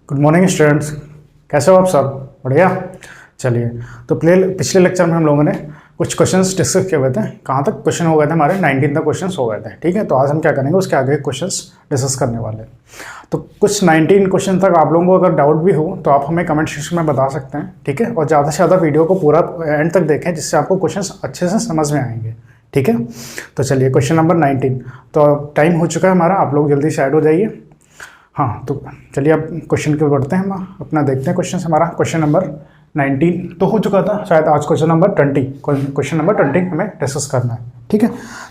Good morning students, कैसे हो आप सब? बढ़िया। चलिए, तो पिछले लेक्चर में हम लोगों ने कुछ क्वेश्चंस डिस्कस किए हुए थे। कहाँ तक क्वेश्चन हो गए थे हमारे? 19 तक क्वेश्चंस हो गए थे। ठीक है, तो आज हम क्या करेंगे, उसके आगे क्वेश्चंस डिस्कस करने वाले हैं। तो कुछ 19 क्वेश्चन तक आप लोगों को अगर डाउट भी हो तो आप हमें कमेंट सेक्शन में बता सकते हैं। ठीक है, और ज़्यादा से ज़्यादा वीडियो को पूरा एंड तक देखें जिससे आपको क्वेश्चन अच्छे से समझ में आएंगे। ठीक है, तो चलिए क्वेश्चन नंबर 19। तो टाइम हो चुका है हमारा, आप लोग जल्दी से ऐड हो जाइए। हाँ, तो चलिए अब क्वेश्चन के बढ़ते हैं, हम अपना देखते हैं क्वेश्चन। हमारा क्वेश्चन नंबर 19 तो हो चुका था शायद, आज क्वेश्चन नंबर 20 हमें डिस्कस करना है। ठीक है,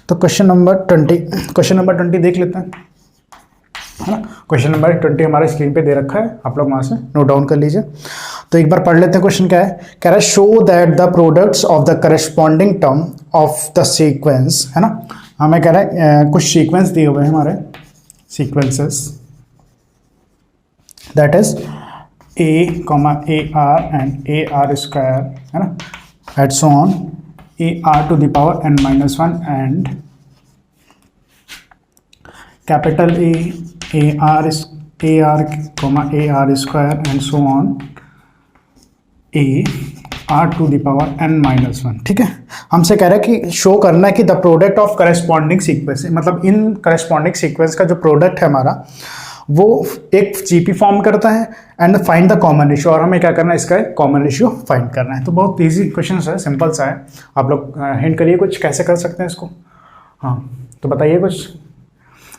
तो क्वेश्चन नंबर 20 देख लेते हैं, है ना। क्वेश्चन नंबर 20 हमारे स्क्रीन पे दे रखा है, आप लोग वहाँ से नोट डाउन कर लीजिए। तो एक बार पढ़ लेते हैं क्वेश्चन क्या है। कह रहा है show that the products of the corresponding term of the sequence, है ना। हमें कह रहा है कुछ सीक्वेंस दिए हुए हैं हमारे, sequences that is a comma ar and ar square, है ना, and so on, ar to the power n minus 1 and capital ar comma ar square and so on ar to the power n minus 1। ठीक है, हमसे कह रहा है कि show करना है कि the product of corresponding sequence, मतलब इन करस्पॉन्डिंग सीक्वेंस का जो प्रोडक्ट है हमारा वो एक जीपी फॉर्म करता है and find the common ratio, और हमें क्या करना है, इसका कॉमन रेशियो फाइंड करना है। तो बहुत इजी क्वेश्चन है, सिंपल सा है। आप लोग हिंट करिए कुछ कैसे कर सकते हैं इसको। हाँ, तो बताइए कुछ।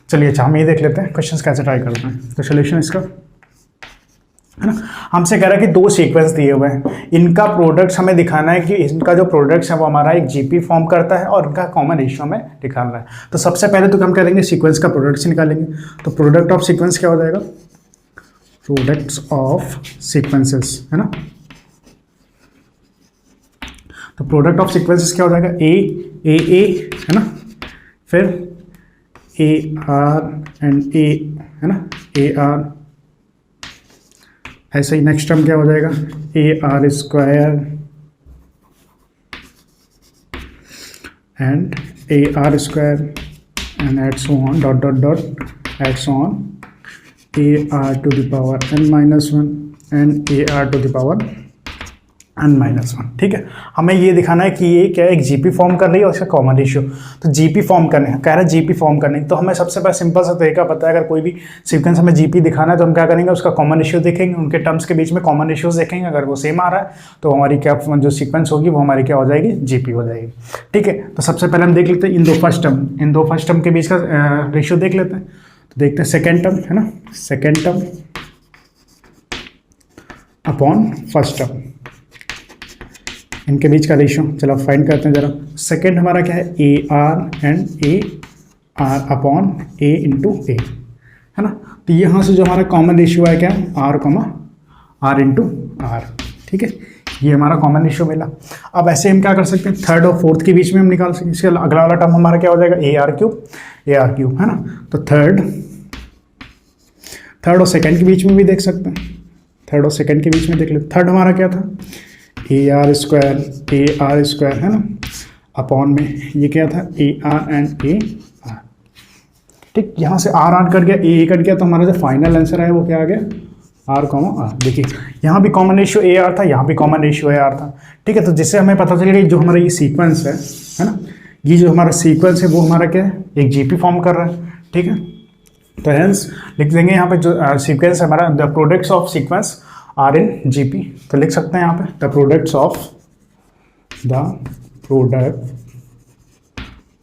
चलिए अच्छा, हम ये देख लेते हैं क्वेश्चन कैसे ट्राई करते हैं। तो सोल्यूशन इसका, है ना, हमसे कह रहा है कि दो सीक्वेंस दिए हुए हैं, इनका प्रोडक्ट्स हमें दिखाना है कि इनका जो प्रोडक्ट्स है वो हमारा एक जीपी फॉर्म करता है और इनका कॉमन रेशियो हमें दिखाना है। तो सबसे पहले तो हम करेंगे सीक्वेंस का प्रोडक्ट्स निकालेंगे। तो प्रोडक्ट ऑफ सीक्वेंस क्या हो जाएगा, प्रोडक्ट्स ऑफ सीक्वेंसेस, है ना। तो प्रोडक्ट ऑफ सीक्वेंसेस क्या हो जाएगा, ए है ना, फिर ए आर एंड ए, है ना, ए आर। ऐसे ही नेक्स्ट टर्म क्या हो जाएगा, A are square and A are square and et so on dot dot dot et so on A are to the power n minus 1 and A are to the power n minus 1। ठीक है, हमें ये दिखाना है कि ये क्या एक जीपी फॉर्म कर रही है और इसका कॉमन रेशियो। तो जीपी फॉर्म करने कह रहा है, जीपी फॉर्म करने, तो हमें सबसे पहले सिंपल सा तरीका पता है। अगर कोई भी सीक्वेंस हमें जीपी दिखाना है तो हम क्या करेंगे, उसका कॉमन रेशियो देखेंगे, उनके टर्म्स के बीच में कॉमन रेशियोज देखेंगे। अगर वो सेम आ रहा है तो हमारी क्या जो सीक्वेंस होगी वो हमारी क्या हो जाएगी, जीपी हो जाएगी। ठीक है, तो सबसे पहले हम देख लेते हैं इन दो फर्स्ट टर्म के बीच का रेशियो देख लेते हैं। तो देखते हैं सेकेंड टर्म, है ना, second term upon first term, इनके बीच का रेशियो चलो फाइंड करते हैं जरा। सेकेंड हमारा क्या है, ए R and A R upon A into A, है ना। तो यहाँ से जो हमारा कॉमन रेशियो है क्या, R comma R into R. ठीक है, ये हमारा कॉमन रेशियो मिला। अब ऐसे हम क्या कर सकते हैं, थर्ड और फोर्थ के बीच में हम निकाल सकते हैं। इसके अगला वाला टर्म हमारा क्या हो जाएगा, ए आर क्यूब, है ना। तो थर्ड और सेकेंड के बीच में भी देख सकते हैं, थर्ड और सेकेंड के बीच में देख लेते। थर्ड हमारा क्या था, ए आर स्क्वायर, है ना, अपॉन में ये क्या था, ए आर एंड ए आर। ठीक, यहाँ से आर कट गया, ए कट गया, तो हमारा जो फाइनल आंसर है वो क्या आ गया, आर कॉमा आर। देखिए यहाँ भी कॉमन रेशियो ए आर था, यहाँ भी कॉमन रेशियो ए आर था। ठीक है, तो जिससे हमें पता चलेगा जो हमारा ये सीक्वेंस है ना, ये जो हमारा सीक्वेंस है वो हमारा क्या है, एक जीपी फॉर्म कर रहा है। ठीक है, तो हेंस लिख देंगे यहाँ पे जो सीक्वेंस है हमारा, the products of sequence are in GP. तो लिख सकते हैं यहाँ पे the product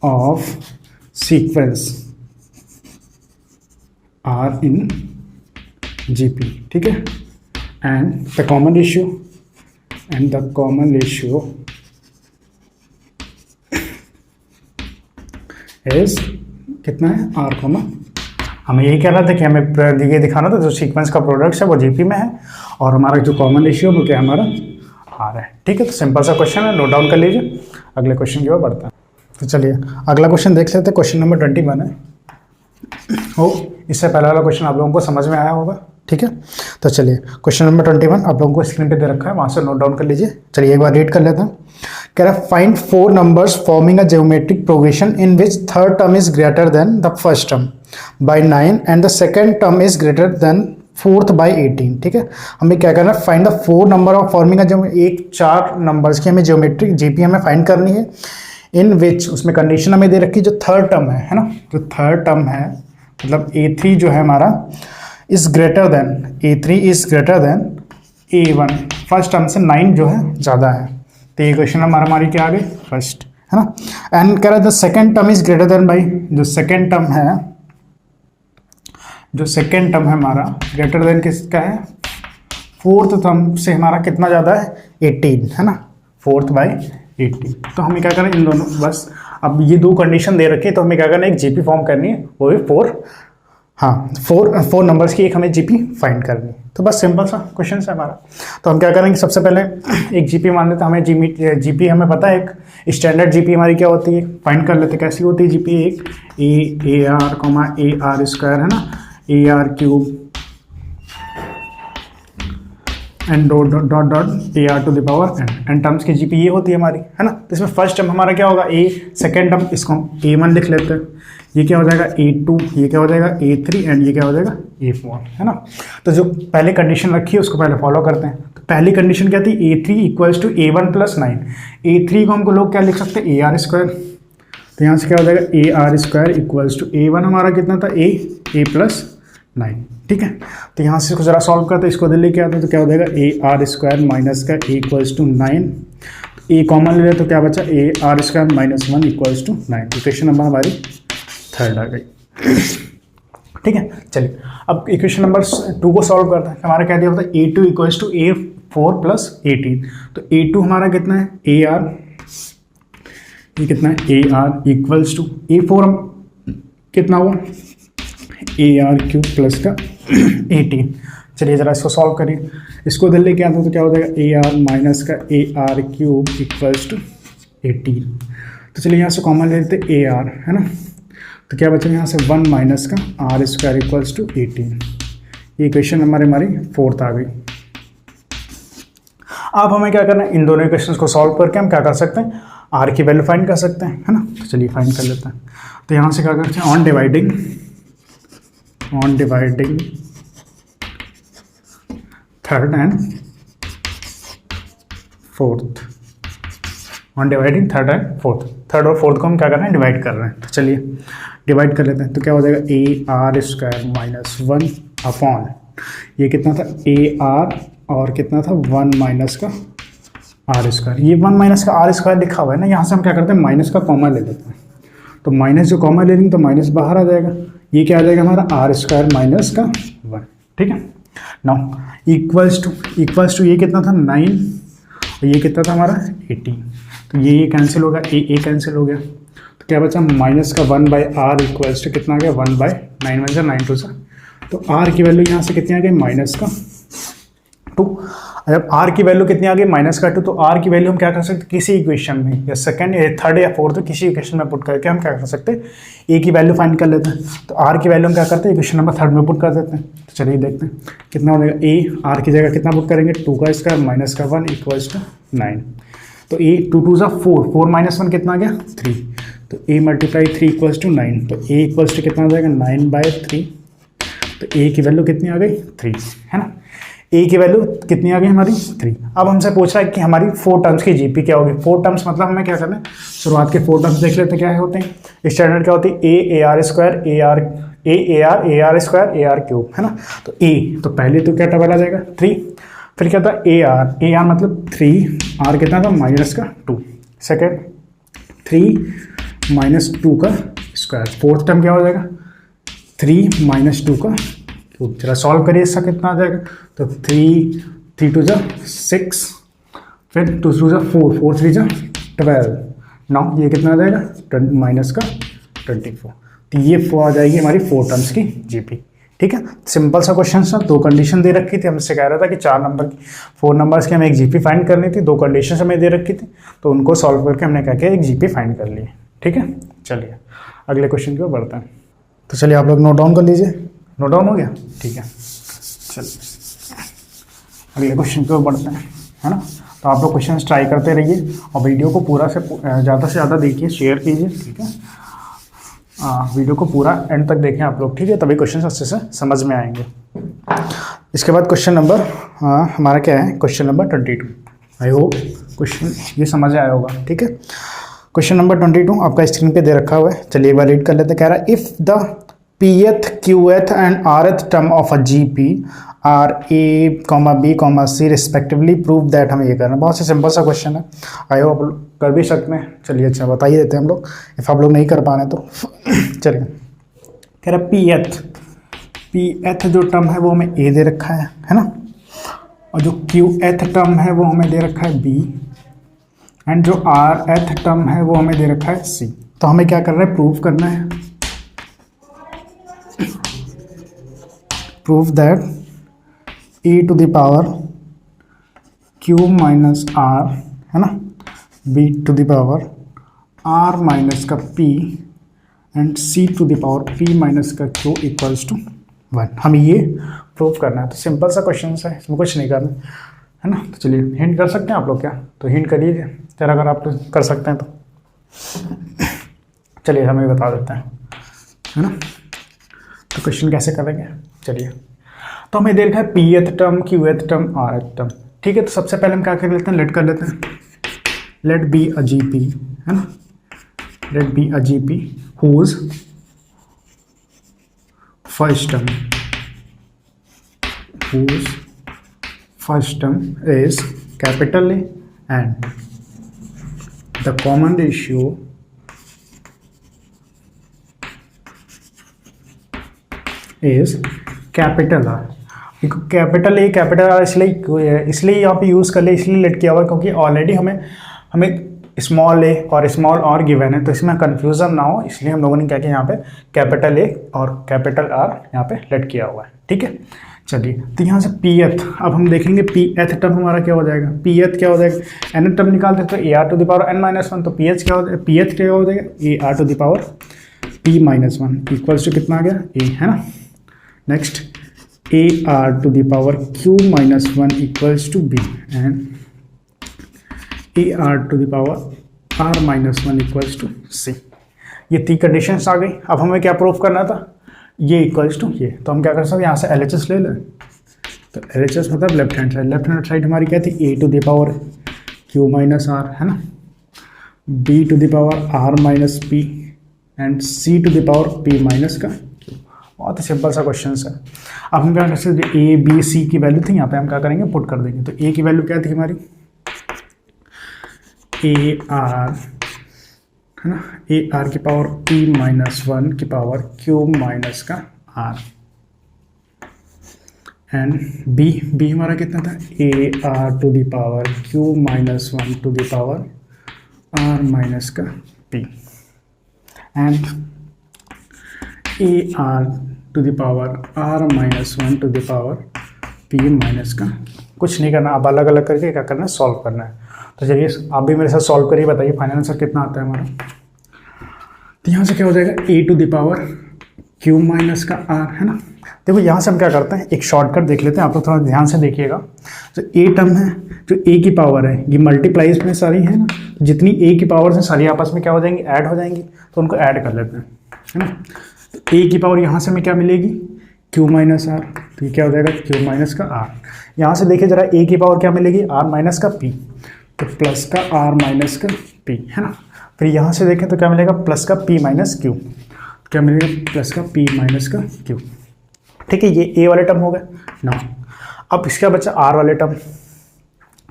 of sequence are in GP. ठीक है, and the common ratio is कितना है, आर कॉमा। हमें यही कह रहा था कि हमें ये दिखाना था जो सीक्वेंस का प्रोडक्ट्स है वो जीपी में है और हमारा जो कॉमन रेशियो वो क्या हमारा आर है। ठीक है, तो सिंपल सा क्वेश्चन है, नोट डाउन कर लीजिए। अगले क्वेश्चन की ओर बढ़ता है। तो चलिए अगला क्वेश्चन देख लेते हैं। क्वेश्चन नंबर 21 है। हो, इससे पहला वाला क्वेश्चन आप लोगों को समझ में आया होगा। ठीक है, तो चलिए क्वेश्चन नंबर 21 आप लोगों को स्क्रीन पे दे रखा है, वहाँ से नोट डाउन कर लीजिए। चलिए एक बार रीड कर लेते हैं। कह रहा है find 4 numbers forming a geometric progression in which third term is greater than the first term by 9 and the second term is greater than 4th by 18, ठीक है। हमें क्या करना है, find the 4 number of forming जो एक 4 numbers की हमें ज्योमेट्रिक जीपी हमें फाइंड करनी है, इन विच उसमें कंडीशन हमें दे रखी जो थर्ड टर्म है ना, जो थर्ड टर्म है मतलब A3 जो है हमारा is greater than A3 is greater than A1, first term से 9 जो है ज़्यादा है। तो ये क्वेश्चन हमारी क्या आ गई फर्स्ट, है ना। एंड कह रहा है the second term is greater than by, जो सेकेंड टर्म है हमारा ग्रेटर देन किसका है, फोर्थ टर्म से हमारा कितना ज़्यादा है 18, है ना, 4th बाई 18। तो हमें क्या करना है इन दोनों, बस अब ये 2 कंडीशन दे रखी है तो हमें क्या करना है एक जीपी फॉर्म करनी है, वो भी 4 नंबर्स की एक हमें जीपी फाइंड करनी है। तो बस सिंपल सा क्वेश्चन है हमारा। तो हम क्या करेंगे, सबसे पहले एक जीपी मान लेते हैं, हमें जीपी हमें पता है एक स्टैंडर्ड जीपी हमारी क्या होती है, फाइंड कर लेते कैसी होती है जीपी, एक ए आर स्क्वायर है ना, A R cube and dot dot dot A are to the power N terms की जीपी ये होती है हमारी, है ना। तो इसमें फर्स्ट टर्म हमारा क्या होगा ए, सेकेंड टर्म इसको हम A1 लिख लेते हैं, ये क्या हो जाएगा A2, ये क्या हो जाएगा A3 एंड ये क्या हो जाएगा A4, है ना। तो जो पहले कंडीशन रखी है उसको पहले फॉलो करते हैं। तो पहली कंडीशन क्या थी, A3 equals to A1 plus 9, A3 को हमको लोग क्या लिख सकते हैं AR स्क्वायर, तो यहाँ से क्या हो जाएगा AR square equals to A1 हमारा कितना था A प्लस 9, ठीक है। तो यहाँ से इसको जरा सॉल्व करते हैं, इसको दिल्ली क्या आता है तो क्या हो जाएगा AR स्क्वायर माइनस का इक्वल्स टू 9, ए कॉमन ले लें तो क्या बचा AR square minus 1 equals to 9। Equation number हमारी थर्ड आ गई, ठीक है। चलिए अब इक्वेशन नंबर 2 को सॉल्व करते हैं। हमारा क्या दिया होता है A2 equals to A4 plus 18, तो A2 हमारा कितना है AR, ये कितना है AR इक्वल्स टू A4 हम कितना हुआ AR क्यूब प्लस का 18। चलिए ज़रा इसको सॉल्व करिए, इसको दिल्ली क्या आता है तो क्या हो जाएगा AR माइनस का AR क्यूब इक्वल्स टू 18। तो चलिए यहाँ से कॉमन ले लेते AR, है ना, तो क्या बचेगा यहाँ से 1 माइनस का R स्क्वायर इक्वल्स टू 18। ये इक्वेशन हमारी 4th आ गई। अब हमें क्या करना है, इन दोनों इक्वेशंस को सॉल्व करके हम क्या कर सकते हैं, R की वैल्यू फाइंड कर सकते हैं, है ना। तो चलिए फाइंड कर लेते हैं। तो यहाँ से क्या करते हैं, on dividing third and fourth, on dividing third and fourth, third और फोर्थ को हम क्या कर रहे हैं डिवाइड कर रहे हैं। तो चलिए डिवाइड कर लेते हैं, तो क्या हो जाएगा AR स्क्वायर माइनस 1 अपॉन ये कितना था AR और कितना था 1 माइनस का R स्क्वायर, ये 1 माइनस का R स्क्वायर लिखा हुआ है ना, यहाँ से हम क्या करते हैं माइनस का कॉमन ले लेते हैं। तो माइनस जो कॉमन ले लेंगे तो माइनस बाहर आ जाएगा, ये क्या आ जाएगा हमारा R स्क्वायर माइनस का 1, ठीक है। नाउ इक्वल्स टू ये कितना था 9 और ये कितना था हमारा 18, तो ये कैंसिल होगा, ए कैंसिल हो गया, तो क्या बचा माइनस का 1 बाई आर इक्वल्स टू कितना आ गया 1 बाई 9 वन जा 9 टू सा, तो आर की वैल्यू यहाँ से कितनी आ गई माइनस का 2। जब आर की वैल्यू कितनी आ गई माइनस का 2, तो आर की वैल्यू हम क्या कर सकते किसी इक्वेशन में, या सेकंड या थर्ड या फोर्थ किसी इक्वेशन में पुट करके हम क्या कर सकते हैं ए की वैल्यू फाइंड कर लेते हैं। तो आर की वैल्यू हम क्या करते हैं इक्वेशन नंबर 3 में पुट कर देते हैं। तो चलिए देखते हैं कितना हो जाएगा, ए आर की जगह कितना पुट करेंगे 2 का स्क्वायर माइनस का 1 इक्वल्स टू 9, तो ए 2 2 सा 4, 4 माइनस 1 कितना आ गया 3, तो ए मल्टीप्लाई 3 इक्वल्स टू 9, तो ए इक्वल्स टू कितना हो जाएगा 9/3, तो ए की वैल्यू कितनी आ गई 3, है ना। ए की वैल्यू कितनी आ गई हमारी 3। अब हमसे पूछ रहा है कि हमारी 4 टर्म्स की जीपी क्या होगी। 4 टर्म्स मतलब हमें क्या करना है, शुरुआत के 4 टर्म्स देख लेते हैं क्या होते हैं। स्टैंडर्ड क्या होती है A R square A are square A R cube, है ना। तो ए तो पहले तो क्या टेबल आ जाएगा 3, फिर क्या था ए आर मतलब 3, आर कितना था माइनस का 2, सेकेंड 3 माइनस 2 का स्क्वायर, फोर्थ टर्म क्या हो जाएगा 3 माइनस 2 का क्यूब। चला सॉल्व करिए, इसका कितना आ जाएगा, तो 3 2 जा 6, फिर 2 2 जा 4, 4 3 जा 12, नाउ ये कितना आ जाएगा माइनस का 24। तो ये आ जाएगी हमारी 4 टर्म्स की जीपी। ठीक है, सिंपल सा क्वेश्चन था, 2 कंडीशन दे रखी थी, हमसे कह रहा था कि 4 नंबर की 4 नंबर्स की हमें एक जीपी फाइंड करनी थी, 2 कंडीशन हमें दे रखी थी, तो उनको सॉल्व करके हमने क्या किया एक जीपी फाइंड कर ली। ठीक है, चलिए अगले क्वेश्चन की ओर बढ़ते हैं। तो चलिए आप लोग नोट डाउन कर लीजिए, नोट डाउन हो गया, ठीक है। चलिए अगले क्वेश्चन की ओर बढ़ते हैं, है ना। तो आप लोग क्वेश्चन ट्राई करते रहिए और वीडियो को पूरा से ज़्यादा से ज़्यादा देखिए, शेयर कीजिए, ठीक है। वीडियो को पूरा एंड तक देखें आप लोग, ठीक है, तभी क्वेश्चन अच्छे से समझ में आएंगे। इसके बाद क्वेश्चन नंबर हमारा क्या है, question number 22। I hope question ये समझ आया होगा। ठीक है, क्वेश्चन नंबर 22 आपका स्क्रीन पे दे रखा हुआ है। चलिए एक बार रीड कर लेते हैं। कह रहा है if the pth qth and rth term of a gp are a b c respectively prove that। हमें ये करना है, बहुत ही सिंपल सा क्वेश्चन है। आई होप आप लोग कर भी सकते हैं। चलिए अच्छा बता ही देते हैं हम लोग, इफ़ आप लोग नहीं कर पा रहे तो चलिए। कह रहा है pth जो टर्म है वो हमें a दे रखा है ना, और जो qth टर्म है वो हमें दे रखा है b, एंड जो rth टर्म है वो हमें दे रखा है c। तो हमें क्या करना है, प्रूव करना है। Prove that e to the power q minus r है ना, b to the power r minus का p and c to the power p minus का q इक्वल्स टू 1। हमें ये प्रूव करना है। तो सिंपल सा क्वेश्चन है, इसमें कुछ नहीं करना है ना। तो चलिए हिंट कर सकते हैं आप लोग क्या, तो हिंट कर लीजिए जरा, अगर आप लोग कर सकते हैं तो। चलिए हमें बता देते हैं, है ना। तो क्वेश्चन कैसे करेंगे, चलिए। तो हमें दे रखा है pth term, qth term, rth term. ठीक है, तो सबसे पहले हम क्या कर लेते हैं, लेट कर लेते हैं। लेट बी अ जीपी, है ना, let B a GP whose first term, whose first term is capital A and the common ratio is capital R। Capital A capital R इसलिए यहाँ पे यूज़ कर ले, इसलिए लेट किया हुआ क्योंकि ऑलरेडी हमें स्मॉल ए और स्मॉल आर गिवन है, तो इसमें कन्फ्यूज़न ना हो, इसलिए हम लोगों ने क्या किया, यहाँ पे कैपिटल ए और कैपिटल आर यहाँ पे लेट किया हुआ है। ठीक है, चलिए। तो यहाँ से pth, अब हम देखेंगे pth टर्म हमारा क्या हो जाएगा, pth क्या हो जाएगा, n टर्म निकालते हैं तो a r to the power n minus 1, तो ph क्या हो जाएगा, pth क्या हो जाएगा, a r to the power p minus 1 equals to कितना आ गया, a, है ना। Next a r to the power q minus 1 equals to b and a r to the power r minus 1 equals to c। ये 3 conditions आ गई। अब हमें क्या प्रूफ करना था, ये इक्वल्स टू ये। तो हम क्या कर सकते हैं, यहाँ से LHS ले लें। तो LHS मतलब लेफ्ट हैंड साइड हमारी क्या थी, a to the power q minus r, है ना, b to the power r minus p and c to the power p minus का q। बहुत ही सिंपल सा क्वेश्चन है। अब हम क्या कर सकते हैं, a b c की वैल्यू थी, यहाँ पे हम क्या करेंगे, पुट कर देंगे। तो a की वैल्यू क्या थी हमारी, a r, है ना, a r की पावर p माइनस 1 की पावर q माइनस का r एंड b हमारा कितना था, a r to the power q minus 1 to the power r minus का p and a r to the power r minus 1 to the power p minus का। कुछ नहीं करना, अब अलग अलग करके क्या करना है, सॉल्व करना है। तो चलिए आप भी मेरे साथ सॉल्व करिए, बताइए फाइनल आंसर कितना आता है हमारा। तो यहाँ से क्या हो जाएगा, a to the power q minus का r, है ना। देखो यहाँ से हम क्या करते हैं, एक शॉर्टकट देख लेते हैं, आप लोग थोड़ा ध्यान से देखिएगा। तो a टर्म है, जो a की पावर है, ये मल्टीप्लाइज में सारी है ना, जितनी a की पावर से सारी आपस में क्या हो जाएंगी, ऐड हो जाएंगी। तो उनको ऐड कर लेते हैं, है ना। तो a की पावर यहाँ से हमें क्या मिलेगी, q माइनस r। तो ये क्या हो जाएगा, q माइनस का r। यहाँ से देखिए जरा, a की पावर क्या मिलेगी, r माइनस का p, तो प्लस का r माइनस का p, है ना। फिर यहाँ से देखें तो क्या मिलेगा, प्लस का p माइनस q, क्या मिलेगा, प्लस का p माइनस का q। ठीक है, ये a वाले टर्म हो गए ना। अब इसका बचा r वाले टर्म।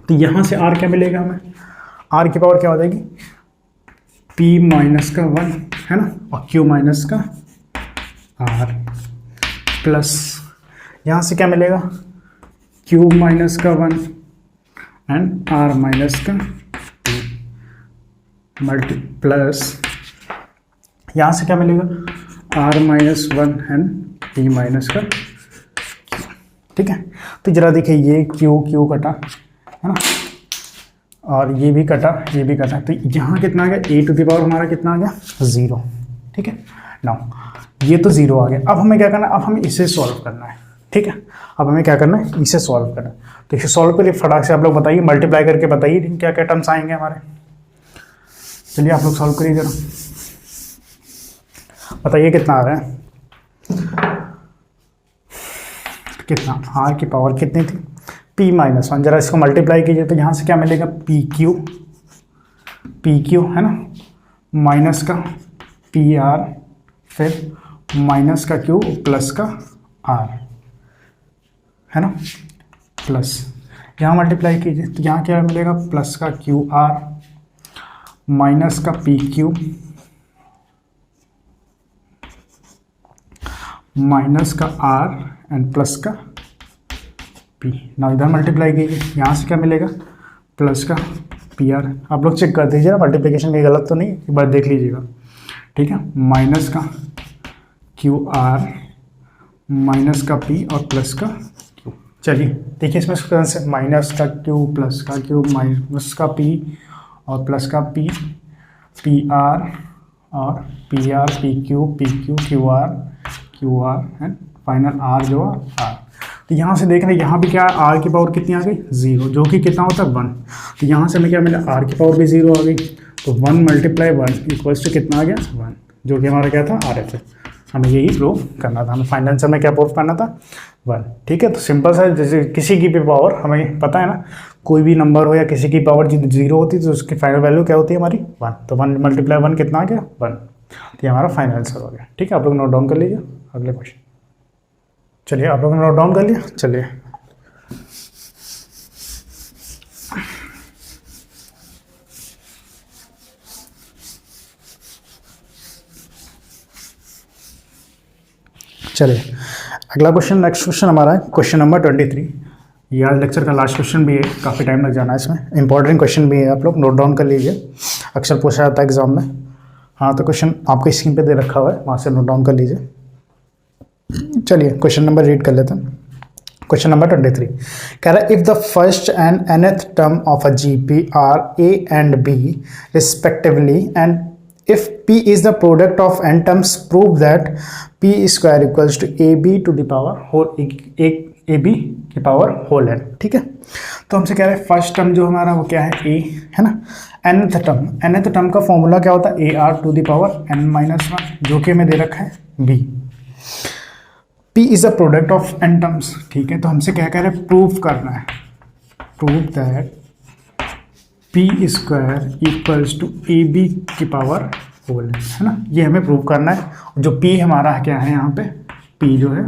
तो यहाँ से r क्या मिलेगा हमें, r की पावर क्या हो जाएगी, p माइनस का 1, है ना, और q माइनस का r प्लस यहाँ से क्या मिलेगा, q माइनस का 1 एंड r माइनस का मल्टी प्लस यहाँ से क्या मिलेगा, r minus 1 and p minus का। ठीक है, तो जरा देखिए ये q कटा, है ना, और ये भी कटा, ये भी कटा। तो यहाँ कितना आ गया, a टू द पावर हमारा कितना आ गया, 0। ठीक है, नाउ ये तो 0 आ गया। अब हमें क्या करना है, अब हमें इसे सॉल्व करना है। ठीक है, अब हमें क्या करना है, इसे सॉल्व करना है। तो इसे सॉल्व के लिए फटाक से आप लोग बताइए, मल्टीप्लाई करके बताइए क्या क्या टर्म्स आएंगे हमारे। चलिए आप लोग सॉल्व करिए जरा, बताइए कितना आ रहा है। कितना, आर की पावर कितनी थी, पी माइनस वन। जरा इसको मल्टीप्लाई कीजिए तो यहाँ से क्या मिलेगा, पी क्यू है ना, माइनस का पी आर, फिर माइनस का क्यू प्लस का आर है ना, प्लस यहाँ मल्टीप्लाई कीजिए तो यहाँ क्या मिलेगा, प्लस का क्यू आर माइनस का पी क्यू माइनस का आर एंड प्लस का पी। ना इधर मल्टीप्लाई कीजिए, यहाँ से क्या मिलेगा, प्लस का पी आर। आप लोग चेक कर दीजिए ना मल्टीप्लिकेशन में गलत तो नहीं, एक बार देख लीजिएगा, ठीक है। माइनस का क्यू आर माइनस का पी और प्लस का क्यू। चलिए देखिए इसमें से माइनस का क्यू प्लस का क्यू माइनस का पी और प्लस का पी, पी आर और P R, P Q Q R and final R जो आर। तो यहाँ से देख रहे हैं यहाँ भी क्या है, आर की पावर कितनी आ गई, 0, जो कि कितना होता है 1। तो यहाँ से हमें क्या मिला, आर की पावर भी 0 आ गई, तो 1 मल्टीप्लाई 1 इक्वल्स टू कितना आ गया 1, जो कि हमारा क्या था आर एफ है। हमें यही प्रूव करना था, हमें फाइनल आंसर में क्या प्रूव करना था 1, ठीक है। तो सिंपल सा, जैसे किसी की भी पावर हमें पता है ना, कोई भी नंबर हो या किसी की पावर 0 होती है तो उसकी फाइनल वैल्यू क्या होती है हमारी 1। तो 1 मल्टीप्लाई 1 कितना आ गया 1, तो ये हमारा फाइनल आंसर हो गया, ठीक है। आप लोग नोट डाउन कर लीजिए अगले क्वेश्चन। चलिए आप लोगों ने नोट डाउन कर लिया, चलिए अगला क्वेश्चन, नेक्स्ट क्वेश्चन हमारा है क्वेश्चन नंबर 23। ये आज लेक्चर का लास्ट क्वेश्चन भी है, काफ़ी टाइम लग जाना है इसमें, इंपॉर्टेंट क्वेश्चन भी है, आप लोग नोट डाउन कर लीजिए, अक्सर पूछा जाता है एग्जाम में। हाँ तो क्वेश्चन आपको स्क्रीन पे दे रखा हुआ है, वहाँ से नोट डाउन कर लीजिए। चलिए क्वेश्चन नंबर रीड कर लेते हैं। क्वेश्चन नंबर 23 कह रहा है, if the first and nth term of a GP are A and B respectively and if p is the product of n terms, prove that p square equals to ab to the power whole ab की power whole n, ठीक है। तो हमसे कह रहे हैं first term जो हमारा वो क्या है a है ना, nth टर्म का फॉर्मूला क्या होता है ar to the power n minus 1, जो कि हमें दे रखा है b। p is the product of n terms, ठीक है। तो हमसे क्या कह रहे हैं, प्रूव करना है, prove that P square equals to A B की पावर होल है ना, ये हमें प्रूव करना है। जो पी हमारा क्या है यहाँ पे, पी जो है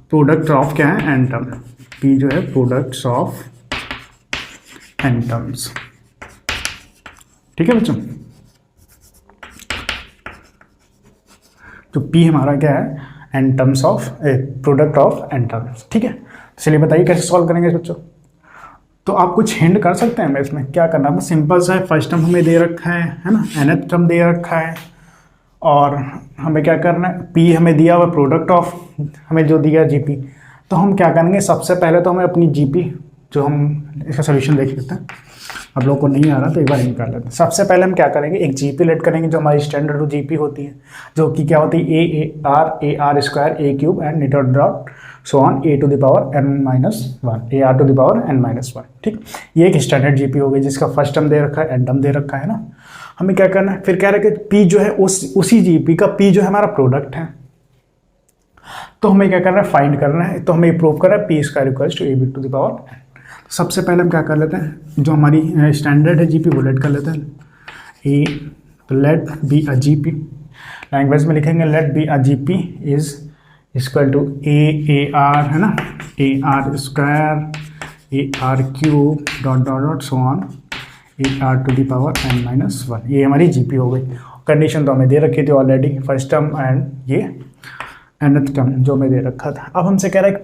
प्रोडक्ट ऑफ क्या है एन टर्म, पी जो है प्रोडक्ट्स ऑफ एन टर्म्स, ठीक है बच्चों। तो पी हमारा क्या है, N terms of product of N terms, ठीक है। चलिए बताइए कैसे सॉल्व करेंगे बच्चों। तो आप कुछ हिंट कर सकते हैं इसमें, क्या करना है, सिंपल सा है, फर्स्ट टर्म हमें दे रखा है ना, nth टर्म दे रखा है, और हमें क्या करना है, पी हमें दिया हुआ प्रोडक्ट ऑफ हमें जो दिया जीपी। तो हम क्या करेंगे, सबसे पहले तो हमें अपनी जीपी जो हम इसका सोल्यूशन देख लेते हैं, आप लोगों को नहीं आ रहा तो एक बार निकाल लेते हैं। सबसे पहले हम क्या करेंगे, एक जीपी लेट करेंगे जो हमारी स्टैंडर्ड जीपी होती है, जो कि क्या होती है A R square a cube and dot so on a to the power n minus 1, a are to the power n minus 1, ठीक। ये एक स्टैंडर्ड जीपी हो गई जिसका फर्स्ट टर्म दे रखा है, एन टर्म दे रखा है ना। हमें क्या करना है, फिर कह रहे हैं कि पी जो है उसी जीपी का पी जो है हमारा प्रोडक्ट है, तो हमें क्या करना है, फाइंड करना है। तो हमें प्रूव करना है p square equals to A b to the power n। सबसे पहले हम क्या कर लेते हैं, जो हमारी स्टैंडर्ड है जीपी वो लेट कर लेते हैं, A let B a GP, language में लिखेंगे let B a GP is equal to A R है ना, A are square A R cube dot so on A are to the power n minus 1। ये हमारी GP हो गई। Condition तो हमें दे रखी थी ऑलरेडी, फर्स्ट टर्म एंड ये nth टर्म जो हमें दे रखा था। अब हमसे कह रहा है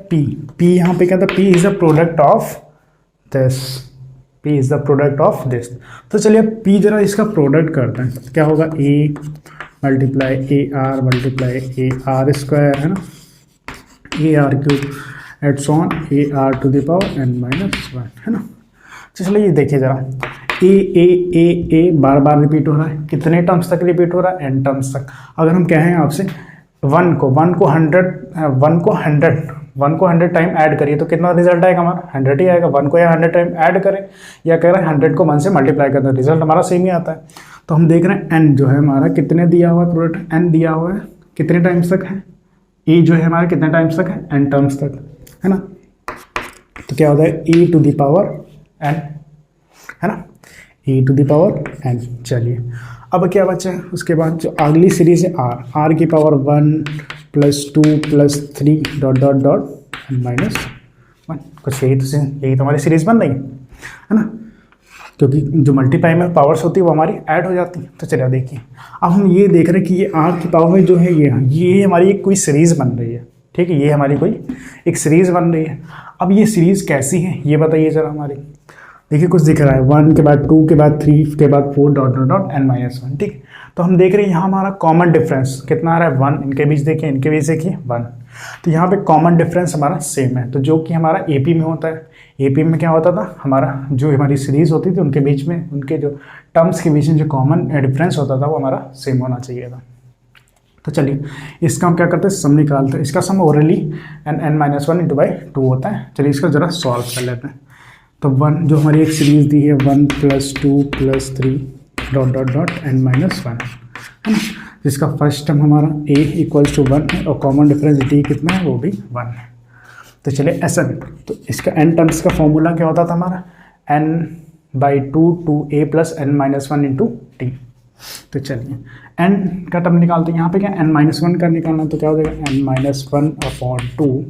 पी यहाँ पे क्या था, P is the product of this, P is the product of this. तो चलिए पी जरा इसका प्रोडक्ट करते हैं, क्या होगा, A multiply A are square है ना, A R cube and so on A are to the power n minus 1 है ना। चलिए ये देखिए जरा, ए बार बार रिपीट हो रहा है, कितने टर्म्स तक रिपीट हो रहा है, n टर्म्स तक। अगर हम कहें आपसे 1 को 100 टाइम ऐड करिए तो कितना रिजल्ट आएगा हमारा, 100 ही आएगा। 1 को या 100 टाइम ऐड करें या कह रहे हैं 100 को 1 से मल्टीप्लाई करते हैं, रिजल्ट हमारा सेम ही आता है। तो हम देख रहे हैं n जो है हमारा कितने दिया हुआ है, प्रोडक्ट n दिया हुआ है कितने टाइम्स तक है, e जो है हमारा कितने टाइम्स तक है, n टर्म्स तक है ना। तो क्या होता है e to the power n, है ना, e to the power n। चलिए अब क्या बचा है, उसके बाद जो अगली सीरीज है r की power 1 plus 2 plus 3 dot dot dot -1। कुछ यही तो हमारी सीरीज बन रही है ना, क्योंकि जो मल्टीप्लाई में पावर्स होती है वो हमारी ऐड हो जाती है। तो चलिए देखिए, अब हम ये देख रहे हैं कि ये r की पावर में जो है ये हमारी एक कोई सीरीज़ बन रही है, ठीक है, ये हमारी कोई एक सीरीज़ बन रही है। अब ये सीरीज़ कैसी है ये बताइए ज़रा हमारी। देखिए कुछ दिख रहा है 1 के बाद 2 के बाद 3 के बाद 4 डॉट डॉट डॉट n-1, ठीक। तो हम देख रहे हैं यहाँ हमारा कॉमन डिफरेंस कितना आ रहा है 1, इनके बीच देखिए, इनके बीच देखिए 1। तो यहाँ पे कॉमन डिफरेंस हमारा सेम है, तो जो कि हमारा AP में होता है। AP में क्या होता था, हमारा जो हमारी सीरीज़ होती थी उनके बीच में, उनके जो टर्म्स के बीच में जो कॉमन डिफरेंस होता था वो हमारा सेम होना चाहिए था। तो चलिए इसका हम क्या करते हैं, सम निकालते हैं। इसका सम ओरली n-1 इंटू बाई 2 होता है। चलिए इसका ज़रा सॉल्व कर लेते हैं। तो 1 जो हमारी एक सीरीज़ दी है 1 plus 2 plus 3 dot dot dot n-1, है ना, जिसका फर्स्ट टर्म हमारा a इक्वल्स टू 1 है और कॉमन डिफरेंस d कितना है वो भी 1 है। तो चलिए Sn, तो इसका n टर्म्स का फॉर्मूला क्या होता था हमारा n/2 2a plus n-1 into T. तो चलिए n का टर्म निकालते हैं। यहाँ पे क्या n-1 का निकालना, तो क्या हो जाएगा n-1/2,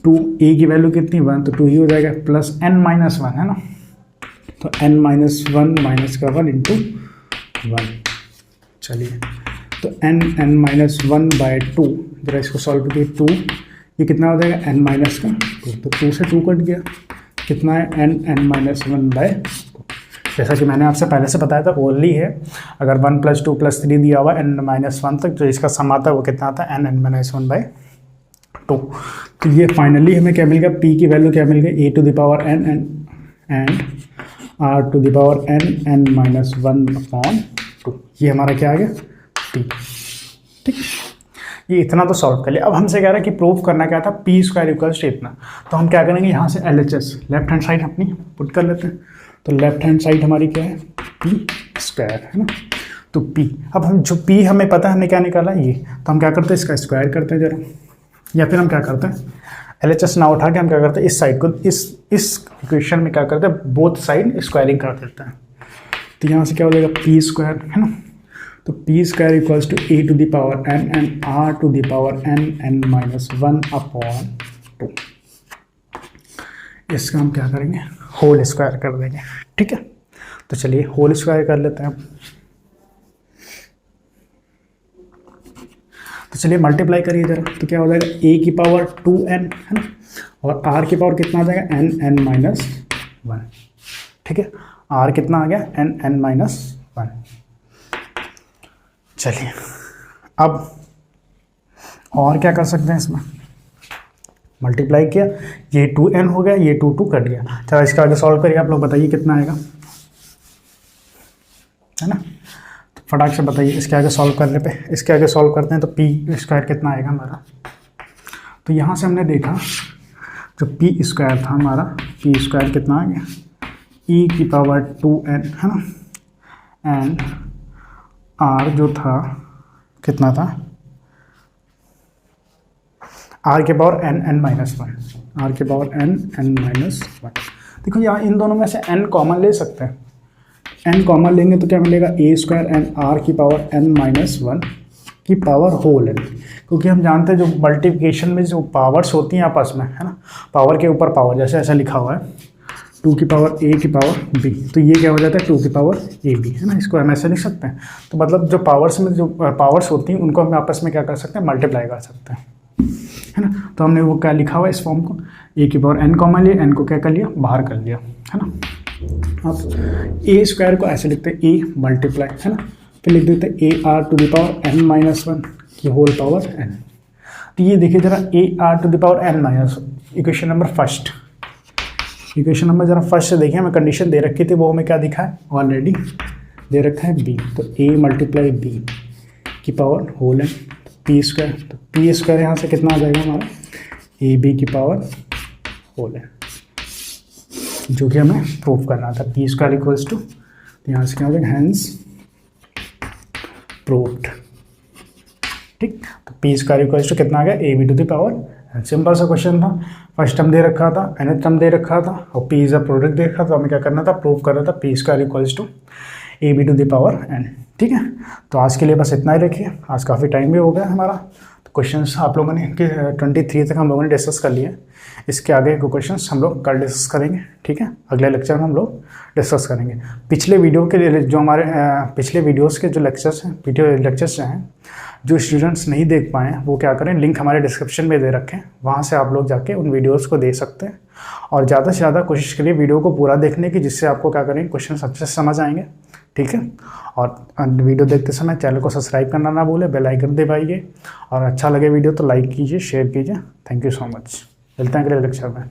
2a की वैल्यू कितनी 1, तो 2 ही हो जाएगा, प्लस n-1 है ना, तो n-1 माइनस का 1 इंटू 1। चलिए तो n-1/2, जरा इसको सॉल्व करिए, 2 ये कितना हो जाएगा n-2, तो 2 से 2 कट गया, कितना है n-1/2। जैसा कि मैंने आपसे पहले से बताया था ओनली है, अगर 1 प्लस 2 प्लस 3 दिया हुआ n-1 तक, जो इसका सम आता है वो कितना आता है n-1/2। तो ये फाइनली हमें क्या मिल गया, p की वैल्यू क्या मिल गई, a to the power n and r to the power n-1/2। ये हमारा क्या आ गया p, ठीक। ये इतना तो सॉल्व कर लिया। अब हमसे कह रहा है कि प्रूव करना क्या था, p स्क्वायर इक्वल्स टू इतना। तो हम क्या करेंगे, यहाँ से LHS लेफ्ट हैंड साइड अपनी पुट कर लेते हैं। तो लेफ्ट हैंड साइड हमारी क्या है, p स्क्वायर, है ना। तो p, अब हम जो p हमें पता है हमने क्या निकाला ये, तो हम क्या करते हैं इसका स्क्वायर करते हैं जरा, या फिर हम क्या करते हैं LHS ना उठा के हम क्या करते हैं इस साइड को, इस इक्वेशन में क्या करते हैं बोथ साइड स्क्वायरिंग कर देते हैं। तो यहाँ से क्या हो जाएगा p स्क्वायर, है ना। तो p square equals to a to the power n and r to the power n-1/2। इसका हम क्या करेंगे, होल स्क्वायर कर देंगे, ठीक है। तो चलिए होल स्क्वायर कर लेते हैं। तो चलिए मल्टीप्लाई करिए जरा, तो क्या हो जाएगा a की पावर 2n, है ना, और r की पावर कितना आ जाएगा n-1, ठीक है। r कितना आ गया n-1। चलिए अब और क्या कर सकते हैं, इसमें मल्टीप्लाई किया, ये 2n हो गया, ये 2 कट गया। चलो इसका आगे सॉल्व करिए, आप लोग बताइए कितना आएगा, है ना। तो फटाक से बताइए इसके आगे सॉल्व करने पे, इसके आगे सॉल्व करते हैं तो p स्क्वायर कितना आएगा हमारा। तो यहाँ से हमने देखा जो p स्क्वायर था हमारा, p स्क्वायर कितना आ गया e की पावर 2n, है ना, एंड r जो था कितना था r के पावर n-1, r के पावर n-1। देखो यहाँ इन दोनों में से n कॉमन ले सकते हैं, n कॉमन लेंगे तो क्या मिलेगा a स्क्वायर एंड r की पावर n-1 की पावर होल n, क्योंकि हम जानते हैं जो मल्टीप्लिकेशन में जो पावर्स होती हैं आपस में, है ना, पावर के ऊपर पावर, जैसे ऐसा लिखा हुआ है 2 की पावर a की पावर b, तो ये क्या हो जाता है 2 की पावर ab, है ना। इसको हम ऐसे लिख सकते हैं। तो मतलब जो पावर्स में जो पावर्स होती हैं उनको हम आपस में क्या कर सकते हैं, मल्टीप्लाई कर सकते हैं, है ना। तो हमने वो क्या लिखा हुआ है इस फॉर्म को, a की पावर n कॉमन लिया, n को क्या कर लिया बाहर कर लिया, है ना। अब a स्क्वायर को ऐसे लिखते हैं a मल्टीप्लाई, है ना, फिर लिख देते हैं a r to the power n-1 की होल पावर n। तो ये देखिए जरा a r to the power n-, equation number first, equation number जरा फर्स्ट से देखिए, हमें कंडीशन दे रखी थी, वो हमें क्या दिखा है ऑलरेडी दे रखा है b, तो a मल्टीप्लाई b की power whole n p square, तो p स्क्वायर यहाँ से कितना आ जाएगा हमारा ए बी की पावर होल n, जो कि हमें प्रूव करना था p स्क्वायर इक्वल्स टू, तो यहाँ से क्या हो जाएगा हैंस प्रूव्ड, ठीक। तो p स्क्वायर इक्वल्स टू कितना आ गया a b to the power simple सा क्वेश्चन था, फर्स्ट टर्म दे रखा था, nth टर्म दे रखा था और p इज अ प्रोडक्ट दे रखा था। हमें क्या करना था, प्रूव कर रहा था p square equals to ab to the power n। ठीक है, तो आज के लिए बस इतना ही रखिए, आज काफ़ी टाइम भी हो गया हमारा। तो क्वेश्चंस आप लोगों ने 23 तक हम लोगों ने डिस्कस कर लिए। इसके आगे के क्वेश्चंस हम लोग कल डिस्कस करेंगे। ठीक है, अगले लेक्चर में हम लोग डिस्कस करेंगे। पिछले वीडियो के लिए जो हमारे पिछले वीडियोस के जो लेक्चर्स हैं, वीडियो लेक्चर्स हैं, जो स्टूडेंट्स नहीं देख पाए हैं वो क्या करें, लिंक हमारे डिस्क्रिप्शन में दे रखें, वहाँ से आप लोग जाके उन वीडियोस को देख सकते हैं। और ज़्यादा से ज़्यादा कोशिश करिए वीडियो को पूरा देखने की, जिससे आपको क्या करेंगे, क्वेश्चन अच्छे से समझ आएंगे। ठीक है, और वीडियो देखते समय चैनल को सब्सक्राइब करना ना भूलें, बेल आइकन दबाइए, और अच्छा लगे वीडियो तो लाइक कीजिए, शेयर कीजिए। Thank you so much. मिलते हैं अगले लेक्चर में।